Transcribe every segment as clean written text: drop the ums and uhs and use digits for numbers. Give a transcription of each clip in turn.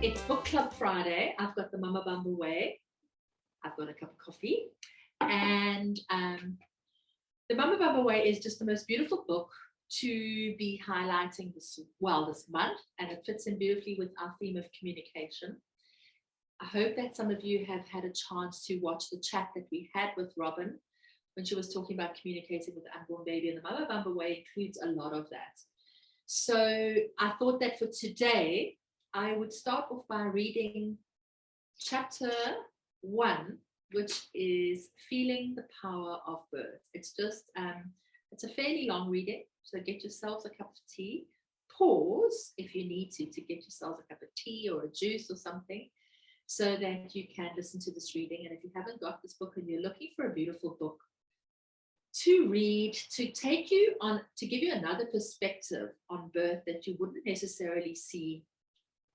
It's Book Club Friday. I've got the Mama Bamba Way. I've got a cup of coffee. And the Mama Bamba Way is just the most beautiful book to be highlighting this month. And it fits in beautifully with our theme of communication. I hope that some of you have had a chance to watch the chat that we had with Robin when she was talking about communicating with the unborn baby. And the Mama Bamba Way includes a lot of that. So I thought that for today, I would start off by reading chapter 1, which is Feeling the Power of Birth. It's just, it's a fairly long reading, so get yourselves a cup of tea. Pause if you need to get yourselves a cup of tea or a juice or something so that you can listen to this reading. And if you haven't got this book and you're looking for a beautiful book to read, to take you on, to give you another perspective on birth that you wouldn't necessarily see,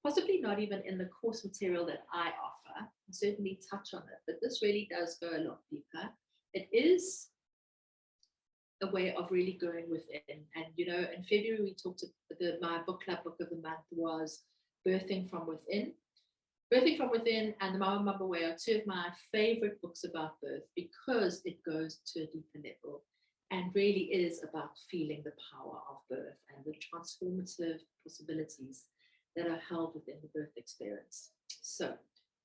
possibly not even in the course material that I offer. I'll certainly touch on it, but this really does go a lot deeper. It is a way of really going within. And, you know, in February, we talked about my book club book of the month was Birthing from Within. Birthing from Within and the Mama Bamba Way are two of my favorite books about birth because it goes to a deeper level and really is about feeling the power of birth and the transformative possibilities that are held within the birth experience. So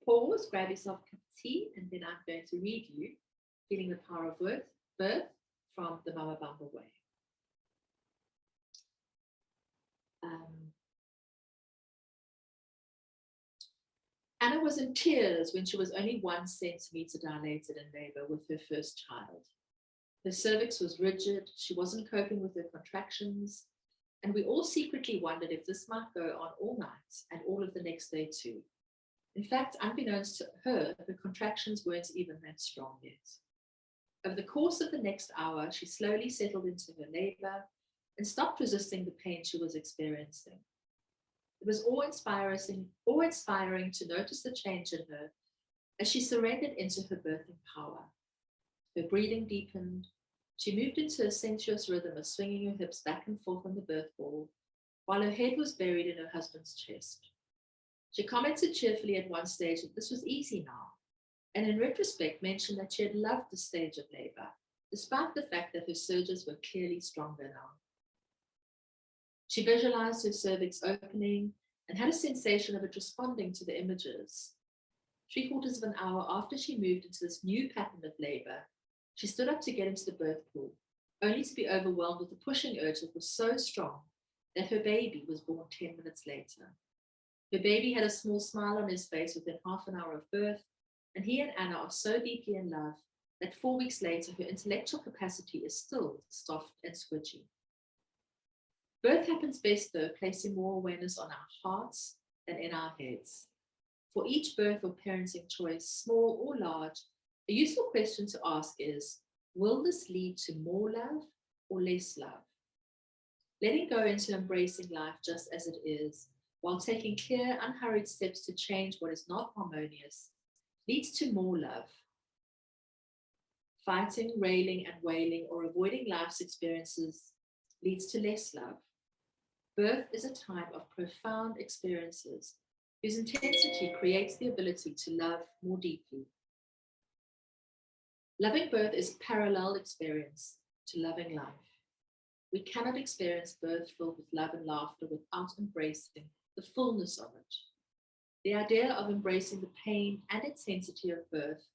pause, grab yourself a cup of tea, and then I'm going to read you Feeling the Power of Birth from the Mama Bamba Way. Anna was in tears when she was only 1 centimeter dilated in labor with her first child. Her cervix was rigid, she wasn't coping with her contractions, and we all secretly wondered if this might go on all night and all of the next day too. In fact, unbeknownst to her, her contractions weren't even that strong yet. Over the course of the next hour, she slowly settled into her labor and stopped resisting the pain she was experiencing. It was awe-inspiring to notice the change in her as she surrendered into her birthing power. Her breathing deepened. She moved into a sensuous rhythm of swinging her hips back and forth on the birth ball, while her head was buried in her husband's chest. She commented cheerfully at one stage that this was easy now, and in retrospect mentioned that she had loved the stage of labor, despite the fact that her surges were clearly stronger now. She visualized her cervix opening and had a sensation of it responding to the images. 3/4 of an hour after she moved into this new pattern of labor, she stood up to get into the birth pool, only to be overwhelmed with the pushing urge that was so strong that her baby was born 10 minutes later. Her baby had a small smile on his face within half an hour of birth, and he and Anna are so deeply in love that 4 weeks later, her intellectual capacity is still soft and squidgy. Birth happens best, though, placing more awareness on our hearts than in our heads. For each birth or parenting choice, small or large, a useful question to ask is, will this lead to more love or less love? Letting go into embracing life just as it is, while taking clear, unhurried steps to change what is not harmonious, leads to more love. Fighting, railing, and wailing, or avoiding life's experiences leads to less love. Birth is a time of profound experiences whose intensity creates the ability to love more deeply. Loving birth is a parallel experience to loving life. We cannot experience birth filled with love and laughter without embracing the fullness of it. The idea of embracing the pain and intensity of birth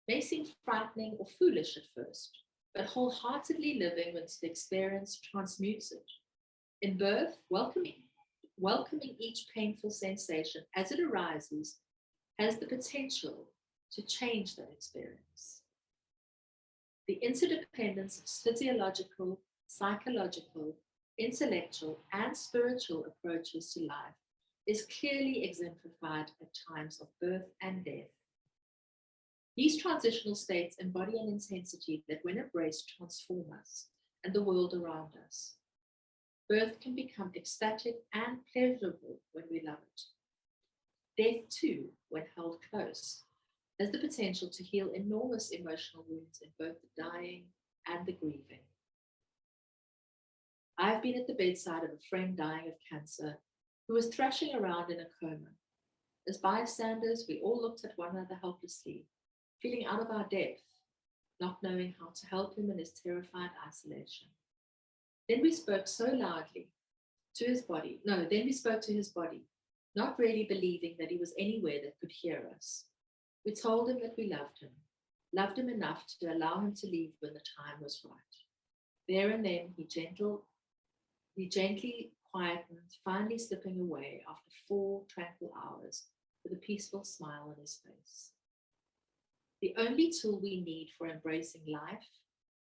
may seem frightening or foolish at first, but wholeheartedly living once the experience transmutes it. In birth, welcoming each painful sensation as it arises has the potential to change that experience. The interdependence of physiological, psychological, intellectual, and spiritual approaches to life is clearly exemplified at times of birth and death. These transitional states embody an intensity that, when embraced, transform us and the world around us. Birth can become ecstatic and pleasurable when we love it. Death, too, when held close, has the potential to heal enormous emotional wounds in both the dying and the grieving. I've been at the bedside of a friend dying of cancer who was thrashing around in a coma. As bystanders, we all looked at one another helplessly, feeling out of our depth, not knowing how to help him in his terrified isolation. Then we spoke so loudly to his body. No, then we spoke to his body, not really believing that he was anywhere that could hear us. We told him that we loved him enough to allow him to leave when the time was right. There and then he gently quietened, finally slipping away after 4 tranquil hours with a peaceful smile on his face. The only tool we need for embracing life,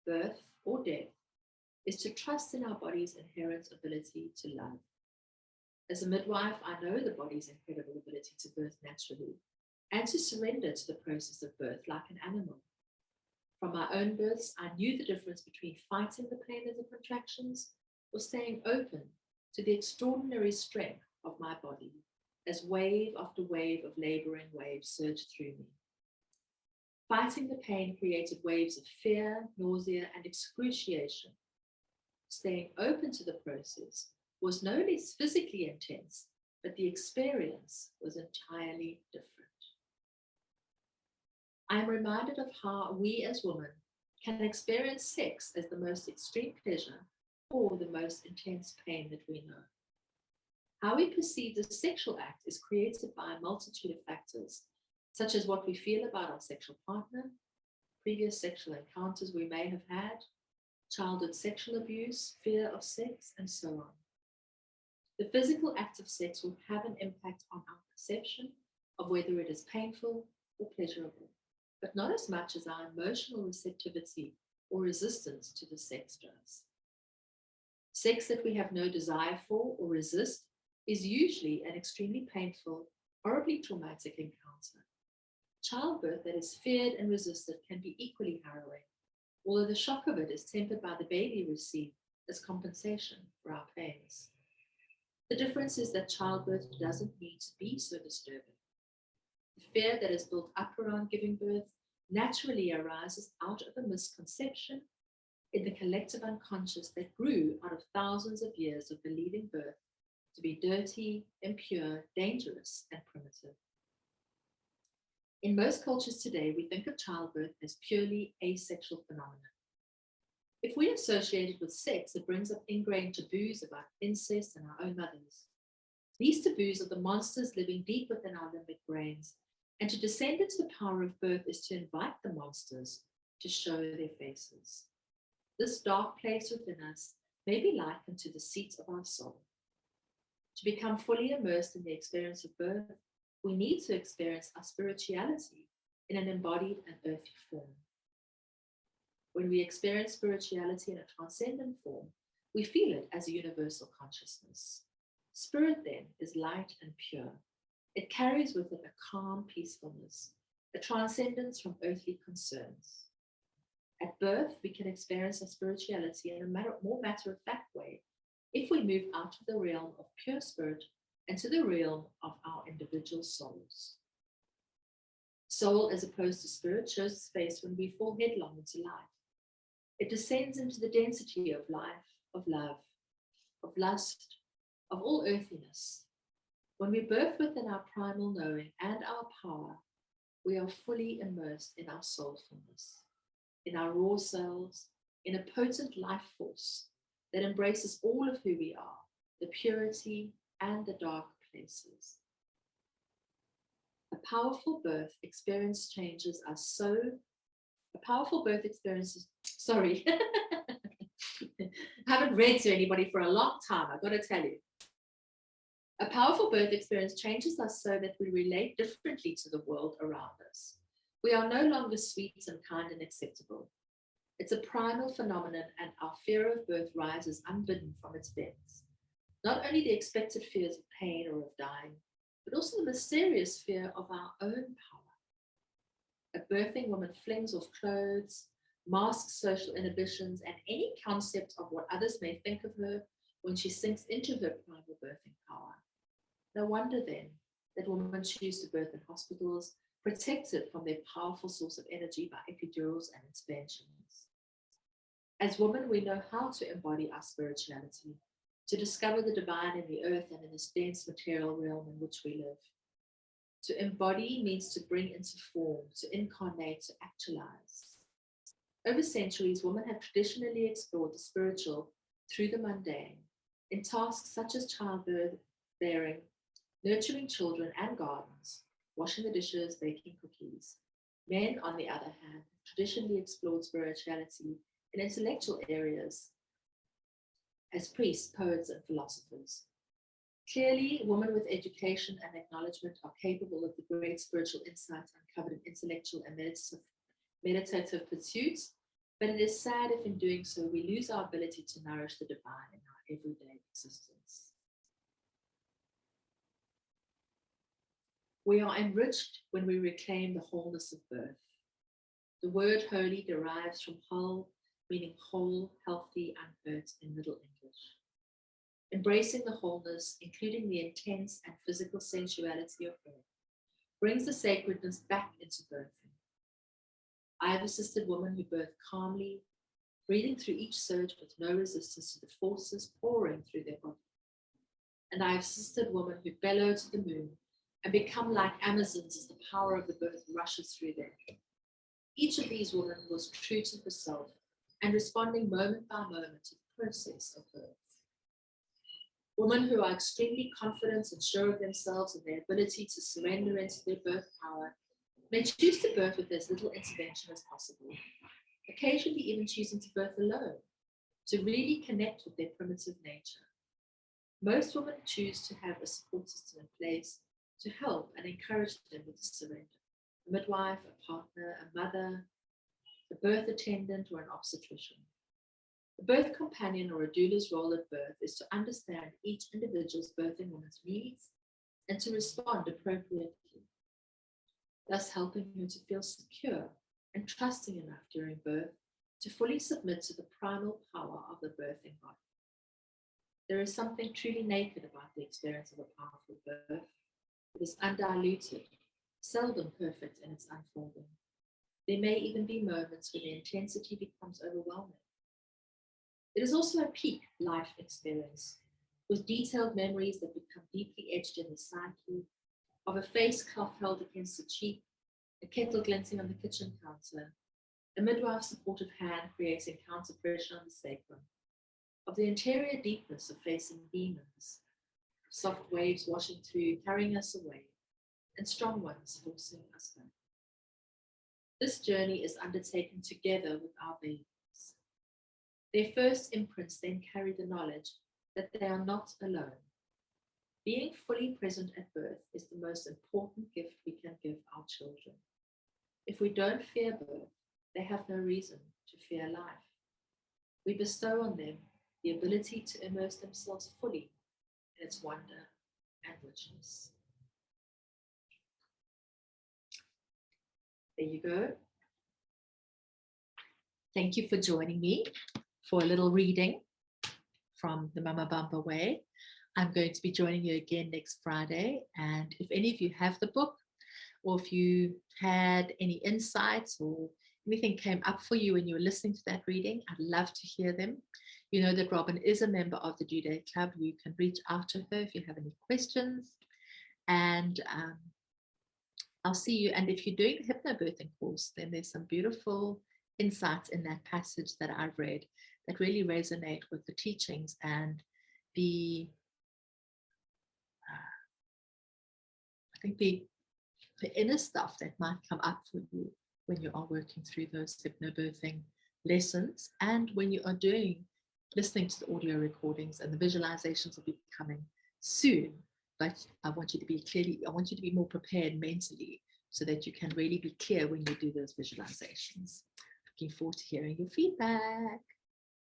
birth, or death is to trust in our body's inherent ability to love. As a midwife, I know the body's incredible ability to birth naturally and to surrender to the process of birth like an animal. From my own births, I knew the difference between fighting the pain of the contractions or staying open to the extraordinary strength of my body as wave after wave of laboring waves surged through me. Fighting the pain created waves of fear, nausea, and excruciation. Staying open to the process was no less physically intense, but the experience was entirely different. I am reminded of how we as women can experience sex as the most extreme pleasure or the most intense pain that we know. How we perceive the sexual act is created by a multitude of factors, such as what we feel about our sexual partner, previous sexual encounters we may have had, childhood sexual abuse, fear of sex, and so on. The physical act of sex will have an impact on our perception of whether it is painful or pleasurable, but not as much as our emotional receptivity or resistance to the sex does. Sex that we have no desire for or resist is usually an extremely painful, horribly traumatic encounter. Childbirth that is feared and resisted can be equally harrowing, although the shock of it is tempered by the baby received as compensation for our pains. The difference is that childbirth doesn't need to be so disturbing. The fear that is built up around giving birth naturally arises out of a misconception in the collective unconscious that grew out of thousands of years of believing birth to be dirty, impure, dangerous, and primitive. In most cultures today, we think of childbirth as purely asexual phenomenon. If we associate it with sex, it brings up ingrained taboos about incest and our own mothers. These taboos are the monsters living deep within our limbic brains, and to descend into the power of birth is to invite the monsters to show their faces. This dark place within us may be likened to the seat of our soul. To become fully immersed in the experience of birth, we need to experience our spirituality in an embodied and earthy form. When we experience spirituality in a transcendent form, we feel it as a universal consciousness. Spirit then is light and pure. It carries with it a calm peacefulness, a transcendence from earthly concerns. At birth, we can experience our spirituality in a more matter-of-fact way if we move out of the realm of pure spirit and to the realm of our individual souls. Soul, as opposed to spirit, shows space when we fall headlong into life. It descends into the density of life, of love, of lust, of all earthiness. When we birth within our primal knowing and our power, we are fully immersed in our soulfulness, in our raw selves, in a potent life force that embraces all of who we are, the purity and the dark places. A powerful birth experience changes us so. A powerful birth experience, sorry, I haven't read to anybody for a long time, I've got to tell you. A powerful birth experience changes us so that we relate differently to the world around us. We are no longer sweet and kind and acceptable. It's a primal phenomenon, and our fear of birth rises unbidden from its depths. Not only the expected fears of pain or of dying, but also the mysterious fear of our own power. A birthing woman flings off clothes, masks social inhibitions, and any concept of what others may think of her when she sinks into her primal birthing power. No wonder then that women choose to birth in hospitals, protected from their powerful source of energy by epidurals and interventions. As women, we know how to embody our spirituality, to discover the divine in the earth and in this dense material realm in which we live. To embody means to bring into form, to incarnate, to actualize. Over centuries, women have traditionally explored the spiritual through the mundane in tasks such as childbirth, bearing, nurturing children and gardens, washing the dishes, baking cookies. Men, on the other hand, have traditionally explored spirituality in intellectual areas as priests, poets, and philosophers. Clearly, women with education and acknowledgement are capable of the great spiritual insights uncovered in intellectual and meditative pursuits, but it is sad if in doing so we lose our ability to nourish the divine in our everyday existence. We are enriched when we reclaim the wholeness of birth. The word holy derives from whole, meaning whole, healthy, unhurt in Middle English. Embracing the wholeness, including the intense and physical sensuality of birth, brings the sacredness back into birthing. I have assisted women who birth calmly, breathing through each surge with no resistance to the forces pouring through their body. And I have assisted women who bellow to the moon and become like Amazons as the power of the birth rushes through them. Each of these women was true to herself and responding moment by moment to the process of birth. Women who are extremely confident and sure of themselves and their ability to surrender into their birth power may choose to birth with as little intervention as possible, occasionally even choosing to birth alone, to really connect with their primitive nature. Most women choose to have a support system in place to help and encourage them with the surrender. A midwife, a partner, a mother, a birth attendant, or an obstetrician. A birth companion or a doula's role at birth is to understand each individual's birthing woman's needs and to respond appropriately, thus helping her to feel secure and trusting enough during birth to fully submit to the primal power of the birthing body. There is something truly naked about the experience of a powerful birth. It is undiluted, seldom perfect in its unfolding. There may even be moments when the intensity becomes overwhelming. It is also a peak life experience, with detailed memories that become deeply etched in the psyche, of a face cloth held against a cheek, a kettle glinting on the kitchen counter, a midwife's supportive hand creating counter pressure on the sacrum, of the interior deepness of facing demons, soft waves washing through, carrying us away, and strong ones forcing us back. This journey is undertaken together with our babies. Their first imprints then carry the knowledge that they are not alone. Being fully present at birth is the most important gift we can give our children. If we don't fear birth, they have no reason to fear life. We bestow on them the ability to immerse themselves fully in its wonder and richness. There you go. Thank you for joining me for a little reading from the Mama Bamba Way. I'm going to be joining you again next Friday. And if any of you have the book, or if you had any insights or anything came up for you when you were listening to that reading, I'd love to hear them. You know that Robin is a member of the Due Date Club. You can reach out to her if you have any questions. And I'll see you. And if you're doing the hypnobirthing course, then there's some beautiful insights in that passage that I've read that really resonate with the teachings and the inner stuff that might come up for you when you are working through those hypnobirthing lessons, and when you are listening to the audio recordings, and the visualizations will be coming soon. But I want you to be more prepared mentally so that you can really be clear when you do those visualizations. Looking forward to hearing your feedback.